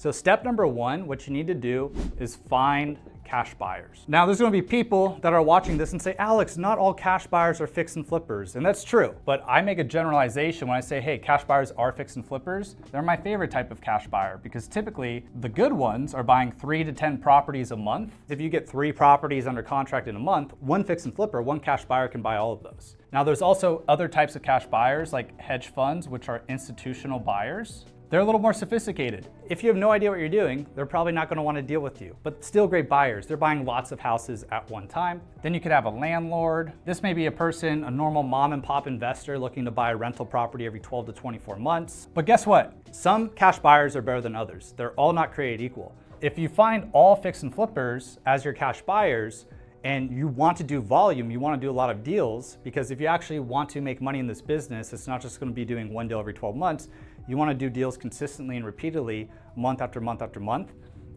So step number one, what you need to do is find cash buyers. Now there's going to be people that are watching this and say, Alex, not all cash buyers are fix and flippers. And that's true, but I make a generalization when I say, hey, cash buyers are fix and flippers. They're my favorite type of cash buyer because typically the good ones are buying 3 to 10 properties a month. If you get 3 properties under contract in a month, one fix and flipper, one cash buyer can buy all of those. Now there's also other types of cash buyers like hedge funds, which are institutional buyers. They're a little more sophisticated. If you have no idea what you're doing, they're probably not gonna wanna deal with you, but still great buyers. They're buying lots of houses at one time. Then you could have a landlord. This may be a person, a normal mom and pop investor looking to buy a rental property every 12 to 24 months. But guess what? Some cash buyers are better than others. They're all not created equal. If you find all fix and flippers as your cash buyers, and you want to do volume, you want to do a lot of deals, because if you actually want to make money in this business, it's not just going to be doing one deal every 12 months. You want to do deals consistently and repeatedly, month after month after month.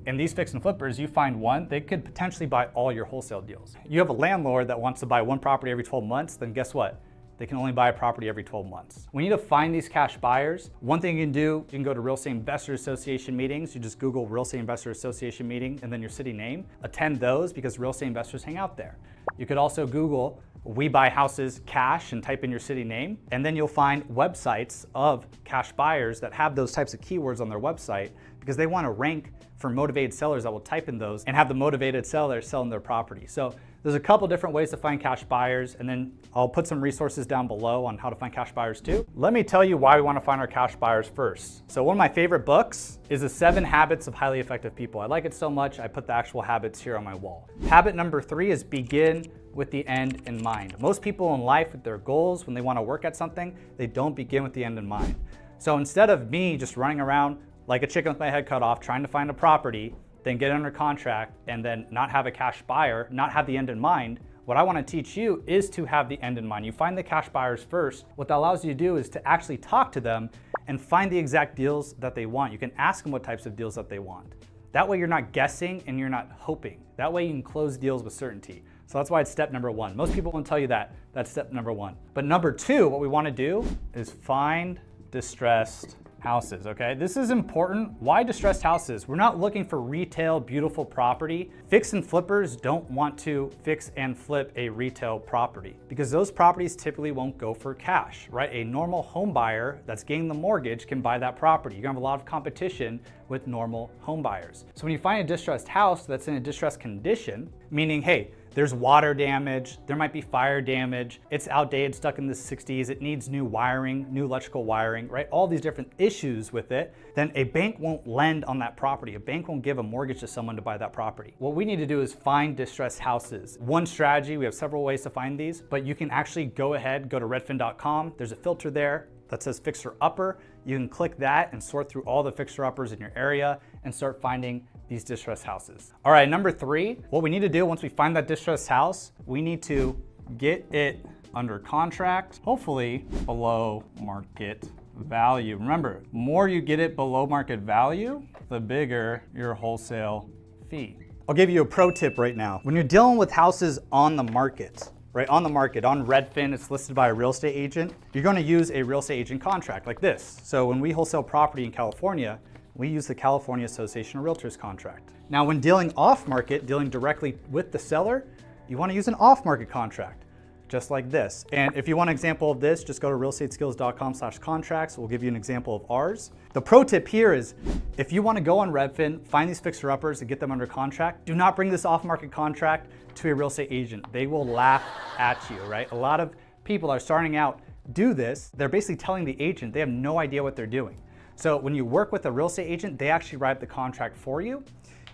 And these fix and flippers, you find one, they could potentially buy all your wholesale deals. You have a landlord that wants to buy one property every 12 months, then guess what? They can only buy a property every 12 months. We need to find these cash buyers. One thing you can do, you can go to Real Estate Investor Association meetings. You just Google Real Estate Investor Association meeting and then your city name. Attend those because real estate investors hang out there. You could also Google We Buy Houses Cash and type in your city name. And then you'll find websites of cash buyers that have those types of keywords on their website because they want to rank for motivated sellers that will type in those and have the motivated sellers selling their property. So there's a couple different ways to find cash buyers, and then I'll put some resources down below on how to find cash buyers too. Let me tell you why we want to find our cash buyers first. So one of my favorite books is The 7 Habits of Highly Effective People. I like it so much, I put the actual habits here on my wall. Habit number 3 is begin with the end in mind. Most people in life with their goals, when they want to work at something, they don't begin with the end in mind. So instead of me just running around like a chicken with my head cut off, trying to find a property, then get under contract, and then not have a cash buyer, not have the end in mind, what I want to teach you is to have the end in mind. You find the cash buyers first. What that allows you to do is to actually talk to them and find the exact deals that they want. You can ask them what types of deals that they want. That way you're not guessing and you're not hoping. That way you can close deals with certainty. So that's why it's step number 1. Most people won't tell you that. That's step number 1. But number 2, what we want to do is find distressed houses, okay? This is important. Why distressed houses? We're not looking for retail, beautiful property. Fix and flippers don't want to fix and flip a retail property because those properties typically won't go for cash, right? A normal home buyer that's getting the mortgage can buy that property. You're gonna have a lot of competition with normal home buyers. So when you find a distressed house that's in a distressed condition, meaning, hey, there's water damage, there might be fire damage, it's outdated, stuck in the 60s, it needs new wiring, new electrical wiring, right? All these different issues with it, then a bank won't lend on that property. A bank won't give a mortgage to someone to buy that property. What we need to do is find distressed houses. One strategy, we have several ways to find these, but you can actually go ahead, go to redfin.com, there's a filter there that says fixer upper. You can click that and sort through all the fixer uppers in your area and start finding these distressed houses. All right, number 3, what we need to do once we find that distressed house, we need to get it under contract, hopefully below market value. Remember, more you get it below market value, the bigger your wholesale fee. I'll give you a pro tip right now. When you're dealing with houses on the market, right, on the market, on Redfin, it's listed by a real estate agent, you're gonna use a real estate agent contract like this. So when we wholesale property in California, we use the California Association of Realtors contract. Now, when dealing off market, dealing directly with the seller, you wanna use an off market contract, just like this. And if you want an example of this, just go to realestateskills.com/contracts. We'll give you an example of ours. The pro tip here is, if you wanna go on Redfin, find these fixer uppers and get them under contract, do not bring this off market contract to a real estate agent. They will laugh at you, right? A lot of people are starting out do this. They're basically telling the agent they have no idea what they're doing. So when you work with a real estate agent, they actually write the contract for you.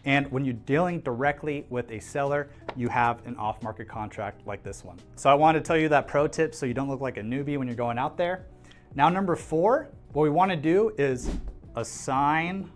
And when you're dealing directly with a seller, you have an off-market contract like this one. So I wanted to tell you that pro tip so you don't look like a newbie when you're going out there. Now, number 4, what we want to do is assign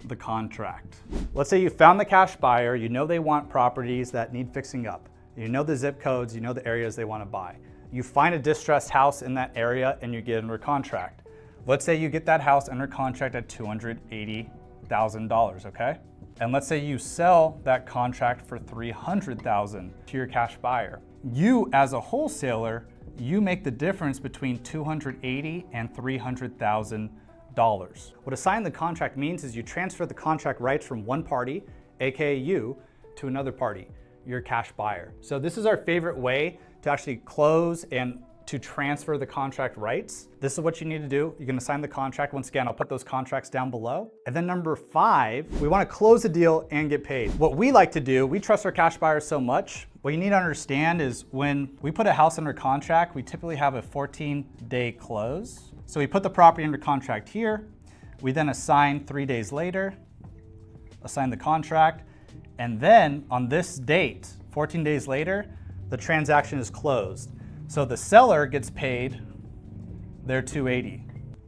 the contract. Let's say you found the cash buyer, you know they want properties that need fixing up. You know the zip codes, you know the areas they want to buy. You find a distressed house in that area and you get under contract. Let's say you get that house under contract at $280,000, okay? And let's say you sell that contract for $300,000 to your cash buyer. You, as a wholesaler, you make the difference between $280,000 and $300,000. What assign the contract means is you transfer the contract rights from one party, aka you, to another party, your cash buyer. So this is our favorite way to actually close and to transfer the contract rights. This is what you need to do. You're gonna sign the contract. Once again, I'll put those contracts down below. And then number 5, we wanna close the deal and get paid. What we like to do, we trust our cash buyers so much. What you need to understand is when we put a house under contract, we typically have a 14-day close. So we put the property under contract here. We then assign 3 days later, assign the contract. And then on this date, 14 days later, the transaction is closed. So the seller gets paid their $280.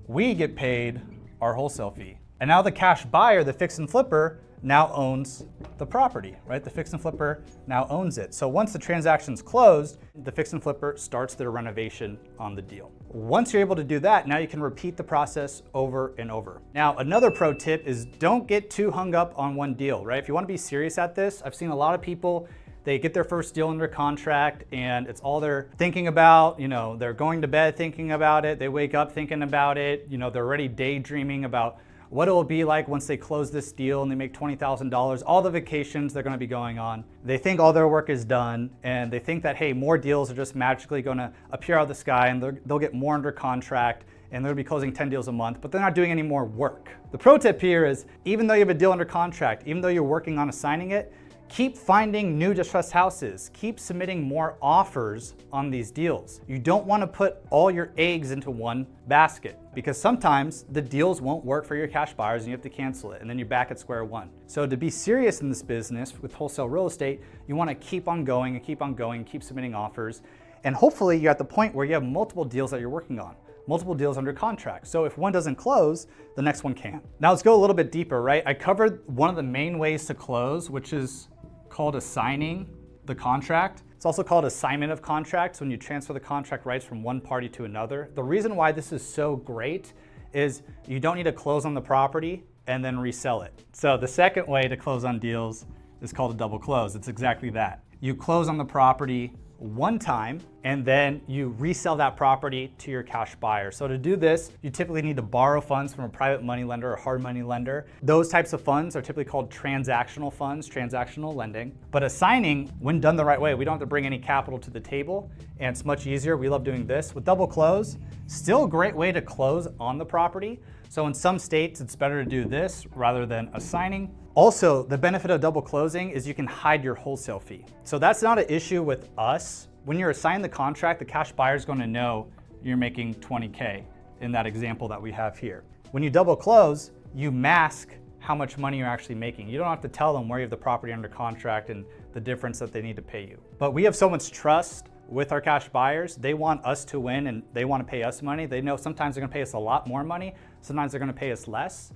We get paid our wholesale fee. And now the cash buyer, the fix and flipper, now owns the property, right? The fix and flipper now owns it. So once the transaction's closed, the fix and flipper starts their renovation on the deal. Once you're able to do that, now you can repeat the process over and over. Now, another pro tip is don't get too hung up on one deal, right? If you want to be serious at this, I've seen a lot of people, they get their first deal under contract and it's all they're thinking about. You know, they're going to bed thinking about it. They wake up thinking about it. You know, they're already daydreaming about what it will be like once they close this deal and they make $20,000, all the vacations they're gonna be going on. They think all their work is done and they think that, hey, more deals are just magically gonna appear out of the sky and they'll get more under contract and they'll be closing 10 deals a month, but they're not doing any more work. The pro tip here is, even though you have a deal under contract, even though you're working on assigning it, keep finding new distressed houses. Keep submitting more offers on these deals. You don't want to put all your eggs into one basket because sometimes the deals won't work for your cash buyers and you have to cancel it and then you're back at square one. So to be serious in this business with wholesale real estate, you want to keep on going and keep on going, keep submitting offers. And hopefully you're at the point where you have multiple deals that you're working on, multiple deals under contract. So if one doesn't close, the next one can. Now let's go a little bit deeper, right? I covered one of the main ways to close, which is called assigning the contract. It's also called assignment of contracts when you transfer the contract rights from one party to another. The reason why this is so great is you don't need to close on the property and then resell it. So the second way to close on deals is called a double close. It's exactly that. You close on the property one time and then you resell that property to your cash buyer. So to do this, you typically need to borrow funds from a private money lender or hard money lender. Those types of funds are typically called transactional funds, transactional lending. But assigning, when done the right way, we don't have to bring any capital to the table and it's much easier. We love doing this. With double close, still a great way to close on the property. So in some states, it's better to do this rather than assigning. Also, the benefit of double closing is you can hide your wholesale fee. So that's not an issue with us. When you're assigned the contract, the cash buyer is going to know you're making 20K in that example that we have here. When you double close, you mask how much money you're actually making. You don't have to tell them where you have the property under contract and the difference that they need to pay you. But we have so much trust with our cash buyers. They want us to win and they want to pay us money. They know sometimes they're going to pay us a lot more money. Sometimes they're going to pay us less.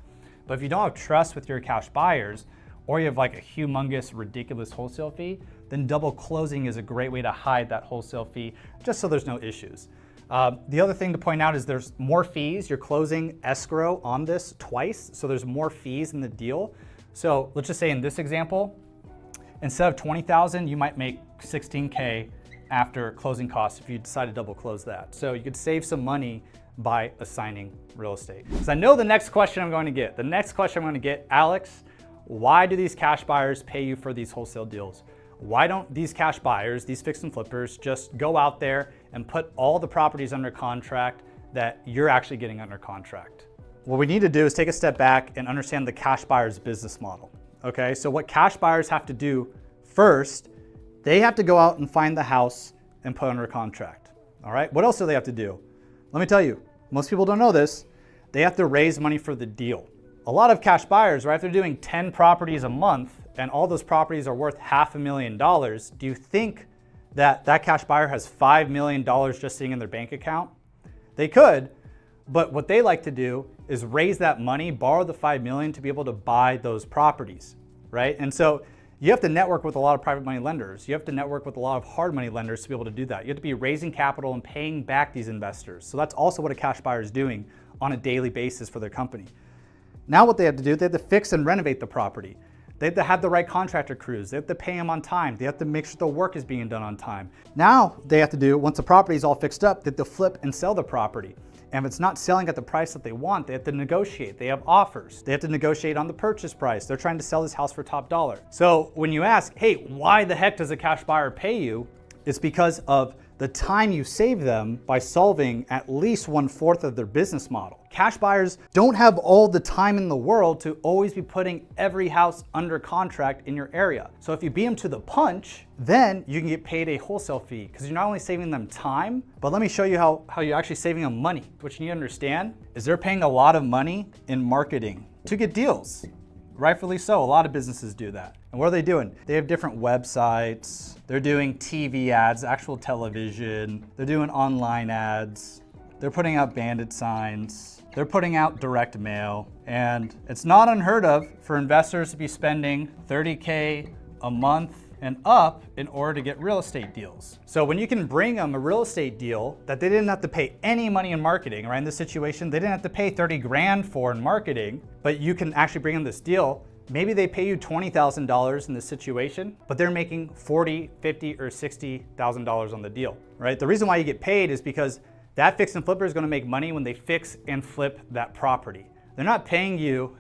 But if you don't have trust with your cash buyers, or you have like a humongous, ridiculous wholesale fee, then double closing is a great way to hide that wholesale fee, just so there's no issues. The other thing to point out is there's more fees. You're closing escrow on this twice, so there's more fees in the deal. So let's just say in this example, instead of $20,000, you might make $16K after closing costs if you decide to double close that. So you could save some money by assigning real estate. So I know the next question I'm going to get. The next question I'm going to get, Alex, why do these cash buyers pay you for these wholesale deals? Why don't these cash buyers, these fix and flippers, just go out there and put all the properties under contract that you're actually getting under contract? What we need to do is take a step back and understand the cash buyer's business model. Okay, so what cash buyers have to do first, they have to go out and find the house and put under contract. All right, what else do they have to do? Let me tell you, most people don't know this. They have to raise money for the deal. A lot of cash buyers, right, if they're doing 10 properties a month and all those properties are worth $500,000, do you think that that cash buyer has $5 million just sitting in their bank account? They could, but what they like to do is raise that money, borrow the $5 million to be able to buy those properties, right? And so you have to network with a lot of private money lenders. You have to network with a lot of hard money lenders to be able to do that. You have to be raising capital and paying back these investors. So that's also what a cash buyer is doing on a daily basis for their company. Now what they have to do, they have to fix and renovate the property. They have to have the right contractor crews. They have to pay them on time. They have to make sure the work is being done on time. Now they have to do, once the property is all fixed up, they have to flip and sell the property. And if it's not selling at the price that they want, they have to negotiate. They have offers. They have to negotiate on the purchase price. They're trying to sell this house for top dollar. So when you ask, hey, why the heck does a cash buyer pay you? It's because of the time you save them by solving at least 1/4 of their business model. Cash buyers don't have all the time in the world to always be putting every house under contract in your area. So if you beat them to the punch, then you can get paid a wholesale fee because you're not only saving them time, but let me show you how you're actually saving them money. What you need to understand is they're paying a lot of money in marketing to get deals. Rightfully so, a lot of businesses do that. And what are they doing? They have different websites, they're doing TV ads, actual television, they're doing online ads, they're putting out bandit signs, they're putting out direct mail, and it's not unheard of for investors to be spending $30K a month and up in order to get real estate deals. So when you can bring them a real estate deal that they didn't have to pay any money in marketing, right? In this situation, they didn't have to pay 30 grand for in marketing, but you can actually bring them this deal. Maybe they pay you $20,000 in this situation, but they're making $40, $50, or $60,000 on the deal, right? The reason why you get paid is because that fix and flipper is gonna make money when they fix and flip that property. They're not paying you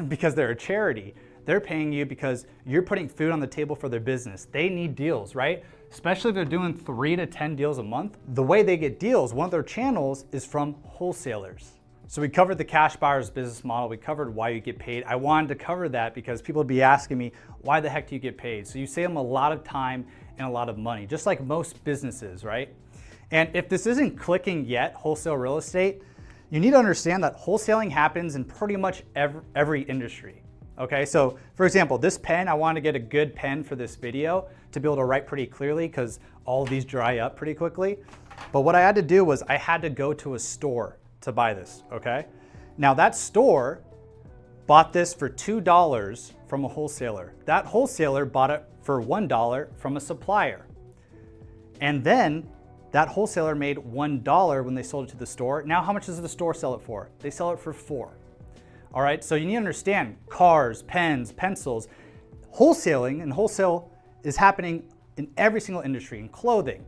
because they're a charity. They're paying you because you're putting food on the table for their business. They need deals, right? Especially if they're doing 3 to 10 deals a month. The way they get deals, one of their channels is from wholesalers. So we covered the cash buyer's business model. We covered why you get paid. I wanted to cover that because people would be asking me, why the heck do you get paid? So you save them a lot of time and a lot of money, just like most businesses, right? And if this isn't clicking yet, wholesale real estate, you need to understand that wholesaling happens in pretty much every industry. Okay, so for example, this pen, I wanted to get a good pen for this video to be able to write pretty clearly because all of these dry up pretty quickly. But what I had to do was I had to go to a store to buy this, okay? Now that store bought this for $2 from a wholesaler. That wholesaler bought it for $1 from a supplier. And then that wholesaler made $1 when they sold it to the store. Now how much does the store sell it for? They sell it for $4. All right, so you need to understand cars, pens, pencils, wholesaling and wholesale is happening in every single industry, in clothing.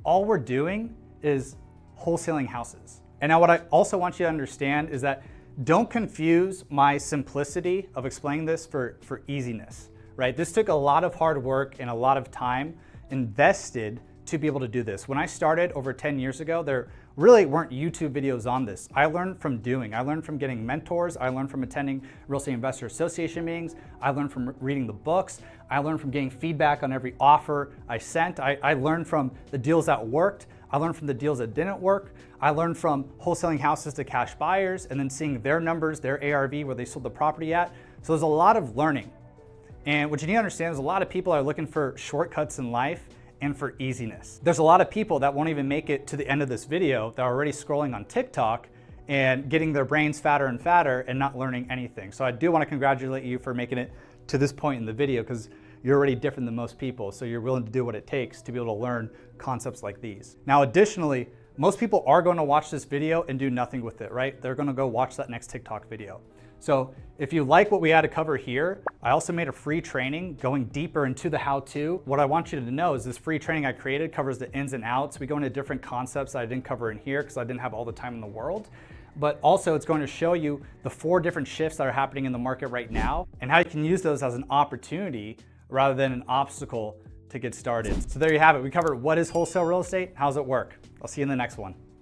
All we're doing is wholesaling houses. And now what I also want you to understand is that don't confuse my simplicity of explaining this for easiness, right? This took a lot of hard work and a lot of time invested to be able to do this. When I started over 10 years ago, there really weren't YouTube videos on this. I learned from doing. I learned from getting mentors. I learned from attending Real Estate Investor Association meetings. I learned from reading the books. I learned from getting feedback on every offer I sent. I learned from the deals that worked. I learned from the deals that didn't work. I learned from wholesaling houses to cash buyers and then seeing their numbers, their ARV, where they sold the property at. So there's a lot of learning. And what you need to understand is a lot of people are looking for shortcuts in life and for easiness. There's a lot of people that won't even make it to the end of this video that are already scrolling on TikTok and getting their brains fatter and fatter and not learning anything. So I do want to congratulate you for making it to this point in the video because you're already different than most people. So you're willing to do what it takes to be able to learn concepts like these. Now, additionally, most people are going to watch this video and do nothing with it, right? They're going to go watch that next TikTok video. So if you like what we had to cover here, I also made a free training going deeper into the how-to. What I want you to know is this free training I created covers the ins and outs. We go into different concepts that I didn't cover in here because I didn't have all the time in the world. But also it's going to show you the 4 different shifts that are happening in the market right now and how you can use those as an opportunity rather than an obstacle to get started. So there you have it. We covered what is wholesale real estate, how does it work. I'll see you in the next one.